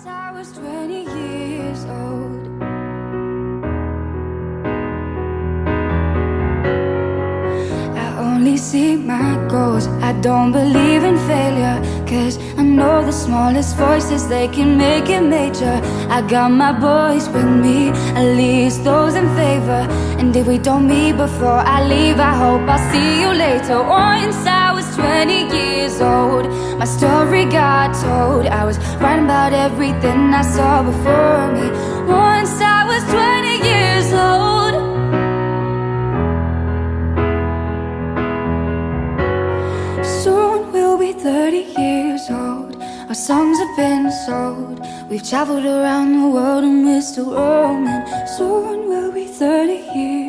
Once I was 20 years old. I only see my goals, I don't believe in failure, 'cause I know the smallest voices, they can make it major. I got my boys with me, at least those in favor. And if we don't meet before I leave, I hope I'll see you later. Once I was 20 years old, my story got told. I was writing about everything I saw before me. Once I was 20 years old. Soon we'll be 30 years old. Our songs have been sold. We've traveled around the world and we're still roaming. Soon we'll be 30 years